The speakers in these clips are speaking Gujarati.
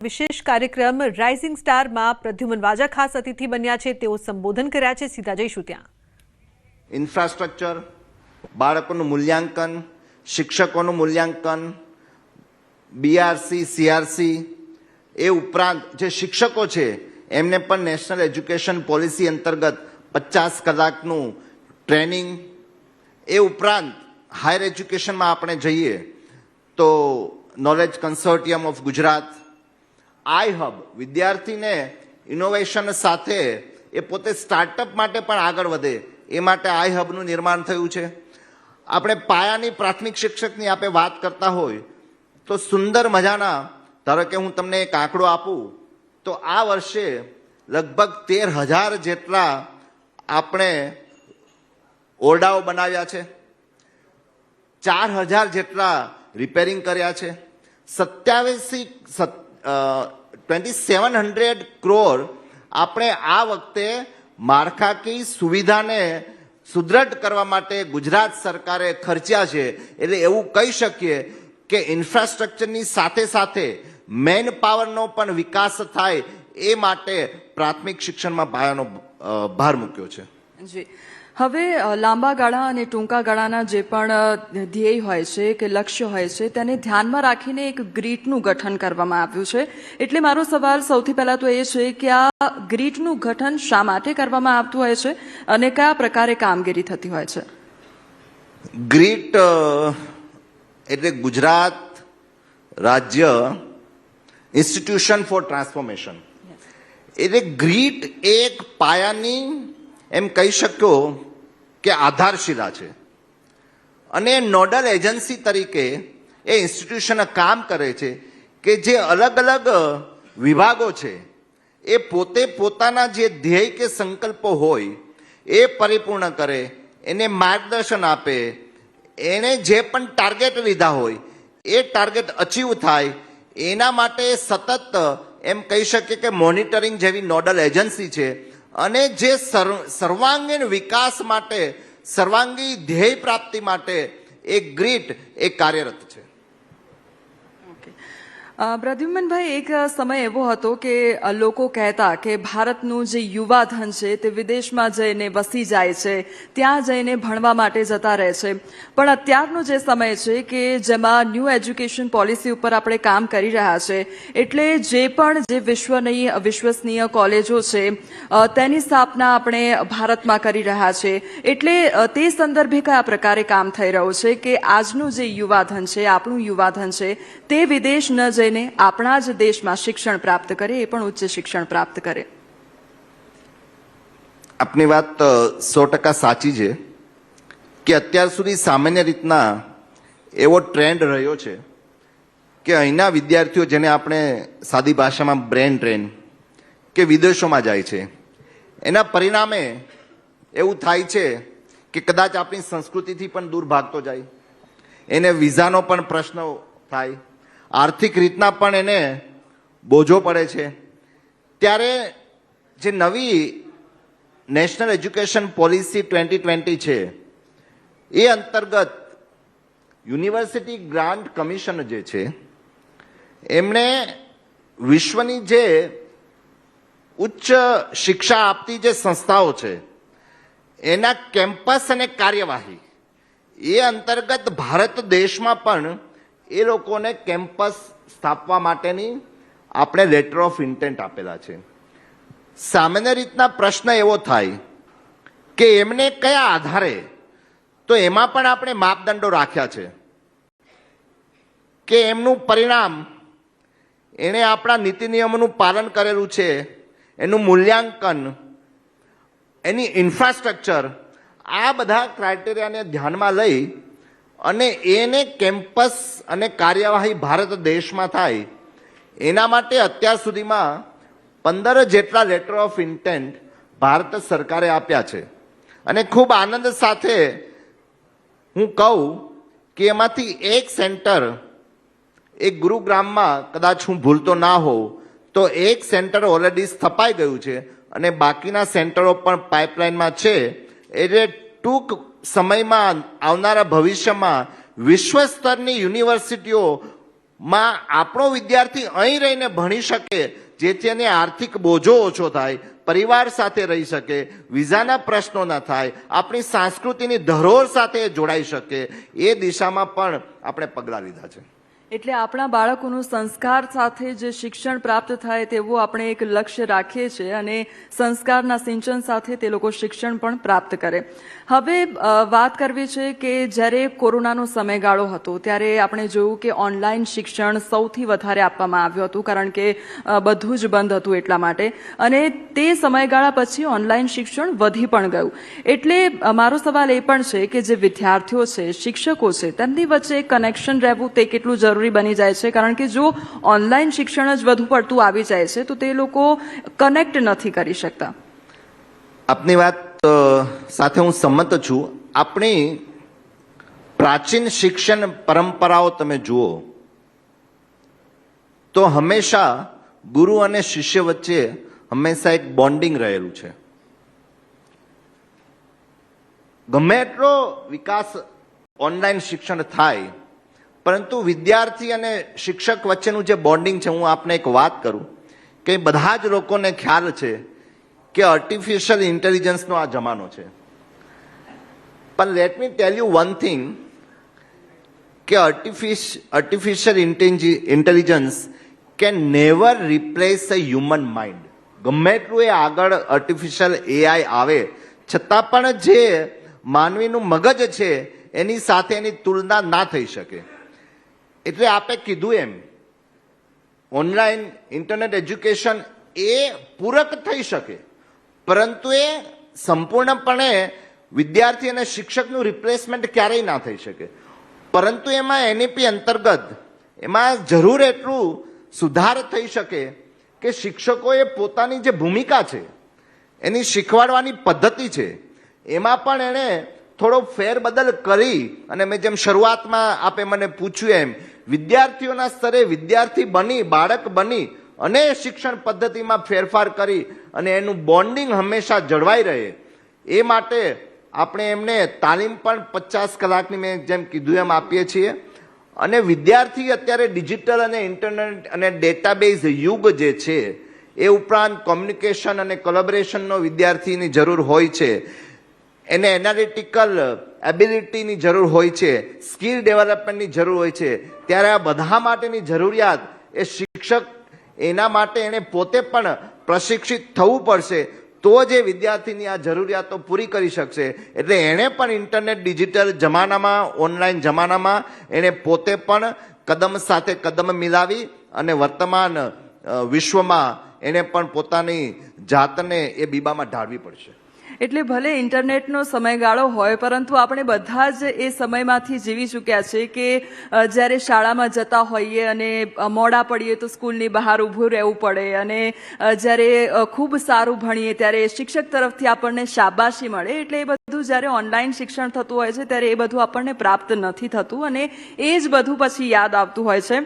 વિશેષ કાર્યક્રમ રાઇઝિંગ સ્ટારમાં પ્રદ્યુમન વાજા ખાસ અતિથિ બન્યા છે. તેઓ સંબોધન કર્યા છે. સીધા જઈશું ત્યાં. ઇન્ફ્રાસ્ટ્રક્ચર, બાળકોનું મૂલ્યાંકન, શિક્ષકોનું મૂલ્યાંકન, બીઆરસી, સીઆરસી, એ ઉપરાંત જે શિક્ષકો છે એમને પણ નેશનલ એજ્યુકેશન પોલિસી અંતર્ગત 50 કલાકનું ટ્રેનિંગ, એ ઉપરાંત હાયર એજ્યુકેશનમાં આપણે જઈએ તો knowledge consortium of Gujarat, I hub, વિદ્યાર્થીને ઇનોવેશન સાથે એ પોતે સ્ટાર્ટઅપ માટે પણ આગળ વધે એ માટે આઈ હબનું નિર્માણ થયું છે. આપણે પાયાની પ્રાથમિક શિક્ષકની આપણે વાત કરતા હોય તો સુંદર મજાના, ધારો કે હું તમને એક આંકડો આપું તો આ વર્ષે લગભગ 13,000 જેટલા આપણે ઓરડાઓ બનાવ્યા છે, 4,000 જેટલા રિપેરિંગ કર્યા છે, 2,700 કરોડ આપણે આ વખતે માળખાકીય સુવિધાને સુદ્રઢ કરવા માટે ગુજરાત સરકારે ખર્ચ્યા છે. એટલે એવું કહી શકીએ કે ઇન્ફ્રાસ્ટ્રક્ચરની સાથે સાથે મેન પાવરનો પણ વિકાસ થાય એ માટે પ્રાથમિક શિક્ષણમાં પાયાનો ભાર મૂક્યો છે. જી, હવે લાંબા ગાળા અને ટૂંકા ગાળાના જે પણ ધ્યેય હોય છે કે લક્ષ્ય હોય છે તેને ધ્યાનમાં રાખીને એક ગ્રીટનું ગઠન કરવામાં આવ્યું છે. એટલે મારો સવાલ સૌથી પહેલા તો એ છે કે આ ગ્રીટનું ગઠન શા માટે કરવામાં આવતું હોય છે અને કયા પ્રકારે કામગીરી થતી હોય છે? ગ્રીટ એટલે ગુજરાત રાજ્ય ઇન્સ્ટિટ્યુશન ફોર ટ્રાન્સફોર્મેશન. એટલે ગ્રીટ એક પાયાની એમ કહી શક્યો કે આધારશિલા છે અને નોડલ એજન્સી તરીકે એ ઇન્સ્ટિટ્યુશન કામ કરે છે કે જે અલગ અલગ વિભાગો છે એ પોતે પોતાના જે ધ્યેય કે સંકલ્પો હોય એ પરિપૂર્ણ કરે, એને માર્ગદર્શન આપે, એને જે પણ ટાર્ગેટ લીધા હોય એ ટાર્ગેટ અચીવ થાય એના માટે સતત એમ કહી શકીએ કે મોનિટરિંગ જેવી નોડલ એજન્સી છે અને જે સર્વાંગીણ વિકાસ માટે, સર્વાંગી ધ્યેય પ્રાપ્તિ માટે એક ગ્રીટ એ કાર્યરત છે. પ્રદ્યુમનભાઈ, એક સમય એવો હતો કે લોકો કહેતા કે ભારતનું જે યુવા ધન છે તે વિદેશમાં જઈને વસી જાય છે, ત્યાં જઈને ભણવા માટે જતા રહે છે. પણ અત્યારનો જે સમય છે કે જેમાં ન્યૂ એજ્યુકેશન પોલિસી ઉપર આપણે કામ કરી રહ્યા છે, એટલે જે પણ જે વિશ્વસનીય કોલેજો છે તેની સ્થાપના આપણે ભારતમાં કરી રહ્યા છે. એટલે તે સંદર્ભે કયા પ્રકારે કામ થઈ રહ્યું છે કે આજનું જે યુવા ધન છે, આપણું યુવા ધન છે, તે વિદેશ ન જઈને આપણા જ દેશમાં શિક્ષણ પ્રાપ્ત કરે, એ પણ ઉચ્ચ શિક્ષણ પ્રાપ્ત કરે? આપની વાત 100% સાચી છે કે અત્યાર સુધી સામાન્ય રીતના એવો ટ્રેન્ડ રહ્યો છે કે અહીંના વિદ્યાર્થીઓ, જેને આપણે સાદી ભાષામાં બ્રેન ડ્રેન, કે વિદેશોમાં જાય છે. એના પરિણામે એવું થાય છે કે કદાચ આપણી સંસ્કૃતિથી પણ દૂર ભાગતો જાય, એને વિઝાનો પણ પ્રશ્ન થાય, આર્થિક રીતના પણ એને બોજો પડે છે. ત્યારે જે નવી નેશનલ એજ્યુકેશન પોલિસી 2020 છે એ અંતર્ગત યુનિવર્સિટી ગ્રાન્ટ કમિશન જે છે એમણે વિશ્વની જે ઉચ્ચ શિક્ષા આપતી જે સંસ્થાઓ છે એના કેમ્પસ અને કાર્યવાહી એ અંતર્ગત ભારત દેશમાં પણ એ લોકોને કેમ્પસ સ્થાપવા માટેની આપણે લેટર ઓફ ઇન્ટેન્ટ આપેલા છે. સામાન્ય રીતના પ્રશ્ન એવો થાય કે એમને કયા આધારે, તો એમાં પણ આપણે માપદંડો રાખ્યા છે કે એમનું પરિણામ, એણે આપણા નીતિ નિયમોનું પાલન કરેલું છે, એનું મૂલ્યાંકન, એની ઇન્ફ્રાસ્ટ્રક્ચર, આ બધા ક્રાઇટેરિયાને ધ્યાનમાં લઈ અને એને કેમ્પસ અને કાર્યવાહી ભારત દેશમાં થાય એના માટે અત્યાર સુધીમાં 15 જેટલા લેટર ઓફ ઇન્ટેન્ટ ભારત સરકારે આપ્યા છે. અને ખૂબ આનંદ સાથે હું કહું કે એમાંથી એક સેન્ટર, એક ગુરુગ્રામમાં, કદાચ હું ભૂલતો ના હોઉં તો એક સેન્ટર ઓલરેડી સ્થપાઈ ગયું છે અને બાકીના સેન્ટરો પણ પાઇપલાઇનમાં છે. એટલે ટૂંક સમયમાં, આવનારા ભવિષ્યમાં વિશ્વ સ્તરની યુનિવર્સિટીઓ માં આપણો વિદ્યાર્થી અહીં રહીને ભણી શકે, જેથી એને આર્થિક બોજો ઓછો થાય, પરિવાર સાથે રહી શકે, વિઝાના પ્રશ્નો ન થાય, આપણી સંસ્કૃતિની ધરોહર સાથે જોડાઈ શકે, એ દિશામાં પણ આપણે પગલાં લીધા છે. એટલે આપણા બાળકોનું સંસ્કાર સાથે જે શિક્ષણ પ્રાપ્ત થાય તેવું આપણે એક લક્ષ્ય રાખીએ છીએ અને સંસ્કારના સિંચન સાથે તે લોકો શિક્ષણ પણ પ્રાપ્ત કરે. હવે વાત કરવી છે કે જ્યારે કોરોનાનો સમયગાળો હતો ત્યારે આપણે જોયું કે ઓનલાઈન શિક્ષણ સૌથી વધારે આપવામાં આવ્યું હતું, કારણ કે બધું જ બંધ હતું એટલા માટે, અને તે સમયગાળા પછી ઓનલાઈન શિક્ષણ વધી પણ ગયું. એટલે મારો સવાલ એ પણ છે કે જે વિદ્યાર્થીઓ છે, શિક્ષકો છે, તેમની વચ્ચે કનેક્શન રહેવું તે કેટલું જરૂરી બની જાય છે, કારણ કે જો ઓનલાઈન શિક્ષણ જ વધુ પડતું આવી જાય છે તો તે લોકો કનેક્ટ નથી કરી શકતા. આપની વાત સાથે હું સંમત છું. આપણી પ્રાચીન શિક્ષણ પરંપરાઓ તમે જુઓ તો હંમેશા ગુરુ અને શિષ્ય વચ્ચે હંમેશા એક બોન્ડિંગ રહેલું છે. ગમે એટલો વિકાસ ઓનલાઈન શિક્ષણ થાય, પરંતુ વિદ્યાર્થી અને શિક્ષક વચ્ચેનું જે બોન્ડિંગ છે, હું આપને એક વાત કરું કે બધા જ લોકોને ખ્યાલ છે કે આર્ટિફિશિયલ ઇન્ટેલિજન્સનો આ જમાનો છે. પણ let me tell you one thing કે artificial intelligence can never replace a human mind. ગમે એટલું એ આગળ આર્ટિફિશિયલ એઆઈ આવે છતાં પણ જે માનવીનું મગજ છે એની સાથે એની તુલના ના થઈ શકે. એટલે આપે કીધું એમ ઓનલાઈન ઇન્ટરનેટ એજ્યુકેશન એ પૂરક થઈ શકે, પરંતુ એ સંપૂર્ણપણે વિદ્યાર્થી અને શિક્ષકનું રિપ્લેસમેન્ટ ક્યારેય ના થઈ શકે. પરંતુ એમાં એનઈપી અંતર્ગત એમાં જરૂર એટલું સુધાર થઈ શકે કે શિક્ષકોએ પોતાની જે ભૂમિકા છે, એની શીખવાડવાની પદ્ધતિ છે, એમાં પણ એણે થોડો ફેરબદલ કરી, અને મેં જેમ શરૂઆતમાં આપે મને પૂછ્યું એમ વિદ્યાર્થીઓના સ્તરે વિદ્યાર્થી બની, બાળક બની અને શિક્ષણ પદ્ધતિમાં ફેરફાર કરી અને એનું બોન્ડિંગ હંમેશા જળવાઈ રહે, એ માટે આપણે એમને તાલીમ પણ 50 કલાકની મેં જેમ કીધું એમ આપીએ છીએ. અને વિદ્યાર્થી અત્યારે ડિજિટલ અને ઇન્ટરનેટ અને ડેટાબેઝ યુગ જે છે, એ ઉપરાંત કોમ્યુનિકેશન અને કોલેબોરેશનનો વિદ્યાર્થીની જરૂર હોય છે, એને એનાલિટિકલ એબિલિટીની જરૂર હોય છે, સ્કિલ ડેવલપમેન્ટની જરૂર હોય છે. ત્યારે આ બધા માટેની જરૂરિયાત એ શિક્ષક એના માટે એને પોતે પણ પ્રશિક્ષિત થવું પડશે, તો જ એ વિદ્યાર્થીની આ જરૂરિયાતો પૂરી કરી શકશે. એટલે એણે પણ ઇન્ટરનેટ ડિજિટલ જમાનામાં, ઓનલાઈન જમાનામાં એણે પોતે પણ કદમ સાથે કદમ મિલાવી અને વર્તમાન વિશ્વમાં એણે પણ પોતાની જાતને એ બીબામાં ઢાળવી પડશે. એટલે ભલે ઇન્ટરનેટનો સમયગાળો હોય, પરંતુ આપણે બધા જ એ સમયમાંથી જીવી ચૂક્યા છે કે જ્યારે શાળામાં જતા હોઈએ અને મોડા પડીએ તો સ્કૂલની બહાર ઊભું રહેવું પડે, અને જ્યારે ખૂબ સારું ભણીએ ત્યારે શિક્ષક તરફથી આપણને શાબાશી મળે. એટલે એ બધું જ્યારે ઓનલાઈન શિક્ષણ થતું હોય છે ત્યારે એ બધું આપણને પ્રાપ્ત નથી થતું, અને એ જ બધું પછી યાદ આવતું હોય છે.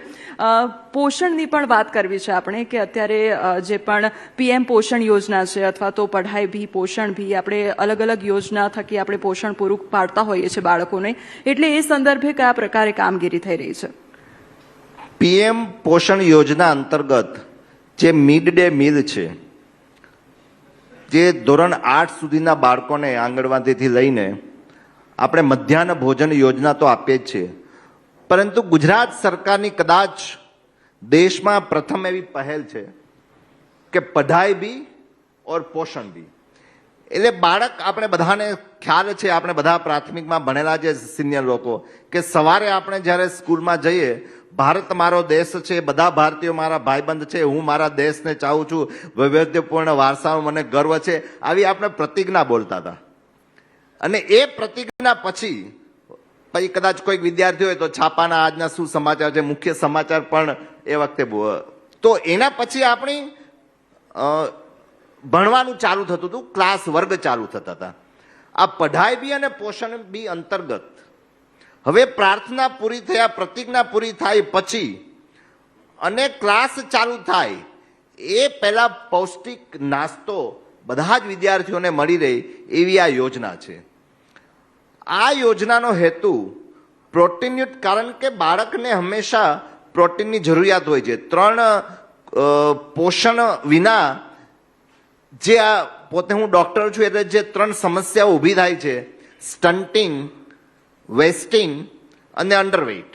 પોષણની પણ વાત કરવી છે આપણે કે અત્યારે જે પણ PM પોષણ યોજના છે, અથવા તો પઢાઈ ભી પોષણ ભી, આપણે અલગ અલગ યોજના થકી આપણે પોષણ પૂરું પાડતા હોઈએ છીએ બાળકોને. એટલે એ સંદર્ભે કયા પ્રકારે કામગીરી થઈ રહી છે? PM પોષણ યોજના અંતર્ગત જે મિડ ડે મીલ છે, જે ધોરણ 8 સુધીના બાળકોને આંગણવાડીથી લઈને આપણે મધ્યાહન ભોજન યોજના તો આપીએ જ છીએ, પરંતુ ગુજરાત સરકારની કદાચ દેશમાં પ્રથમ એવી પહેલ છે કે પઢાઈ ભી ઓર પોષણ ભી. એટલે બાળક, આપણે બધાને ખ્યાલ છે, આપણે બધા પ્રાથમિકમાં ભણેલા જે સિનિયર લોકો, કે સવારે આપણે જ્યારે સ્કૂલમાં જઈએ, ભારત મારો દેશ છે, બધા ભારતીયો મારા ભાઈબંધ છે, હું મારા દેશને ચાહું છું, વૈવિધ્યપૂર્ણ વારસામાં મને ગર્વ છે, આવી આપણે પ્રતિજ્ઞા બોલતા હતા. અને એ પ્રતિજ્ઞા પછી કદાચ કોઈક વિદ્યાર્થી હોય તો છાપાના આજના શું સમાચાર છે, મુખ્ય સમાચાર પણ એ વખતે, તો એના પછી આપણી ભણવાનું ચાલુ થતું હતું, ક્લાસ વર્ગ ચાલુ થતા હતા. આ પઢાઈ બી અને પોષણ બી અંતર્ગત હવે પ્રાર્થના પૂરી થયા, પ્રતિજ્ઞા પૂરી થાય પછી અને ક્લાસ ચાલુ થાય એ પહેલા પૌષ્ટિક નાસ્તો બધા જ વિદ્યાર્થીઓને મળી રહે એવી આ યોજના છે. આ યોજનાનો હેતુ પ્રોટીનયુક્ત, કારણ કે બાળકને હંમેશા પ્રોટીનની જરૂરિયાત હોય છે. 3 પોષણ વિના જે આ પોતે હું ડોક્ટર છું એટલે જે 3 સમસ્યાઓ ઊભી થાય છે, સ્ટન્ટિંગ, વેસ્ટિંગ અને અંડરવેઇટ,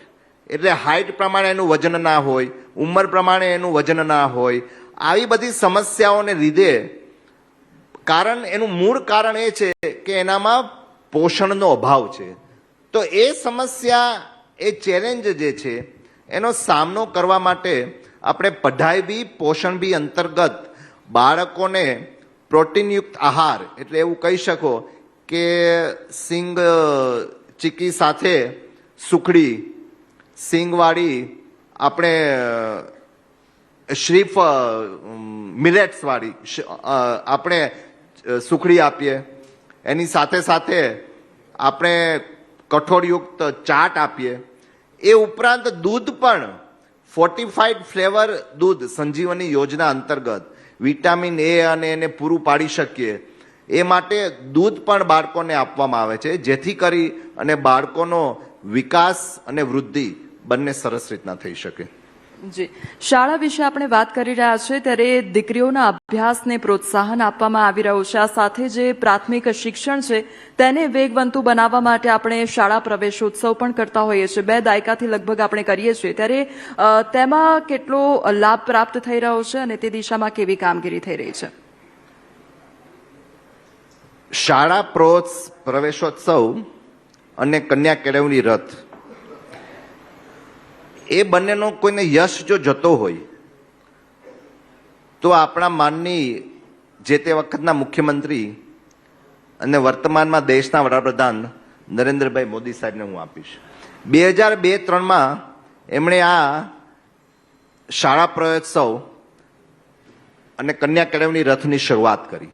એટલે હાઇટ પ્રમાણે એનું વજન ના હોય, ઉંમર પ્રમાણે એનું વજન ના હોય, આવી બધી સમસ્યાઓને લીધે એનું મૂળ કારણ એ છે કે એનામાં પોષણનો અભાવ છે. તો એ સમસ્યા, એ ચેલેન્જ જે છે એનો સામનો કરવા માટે આપણે પઢાઈ બી પોષણ બી અંતર્ગત બાળકોને પ્રોટીનયુક્ત આહાર, એટલે એવું કહી શકો કે સિંગ ચીકી સાથે સુખડી, સિંગવાળી આપણે શ્રીફ મિલેટ્સ વાળી આપણે સુખડી આપીએ, એની સાથે સાથે આપણે કઠોળયુક્ત ચાટ આપીએ. એ ઉપરાંત દૂધ પણ ફોર્ટિફાઈડ ફ્લેવર દૂધ સંજીવની યોજના અંતર્ગત વિટામિન એ અને એને પૂરું પાડી શકીએ એ માટે દૂધ પણ બાળકોને આપવામાં આવે છે, જેથી કરી અને બાળકોનો વિકાસ અને વૃદ્ધિ બંને સરસ રીતના થઈ શકે. જી, શાળા વિશે આપણે વાત કરી રહ્યા છીએ ત્યારે દીકરીઓના અભ્યાસને પ્રોત્સાહન આપવામાં આવી રહ્યું છે. આ સાથે જે પ્રાથમિક શિક્ષણ છે તેને વેગવંતુ બનાવવા માટે આપણે શાળા પ્રવેશોત્સવ પણ કરતા હોઈએ છીએ. 2 દાયકાથી લગભગ આપણે કરીએ છીએ. ત્યારે તેમાં કેટલો લાભ પ્રાપ્ત થઈ રહ્યો છે અને તે દિશામાં કેવી કામગીરી થઈ રહી છે? શાળા પ્રવેશોત્સવ અને કન્યા કેળવણી રથ, એ બંનેનો કોઈને યશ જો જતો હોય તો આપણા માનની જે તે વખતના મુખ્યમંત્રી અને વર્તમાનમાં દેશના વડાપ્રધાન નરેન્દ્રભાઈ મોદી સાહેબને હું આપીશ. 2002-03માં એમણે આ શાળા પ્રવેશોત્સવ અને કન્યા કેળવણી રથની શરૂઆત કરી.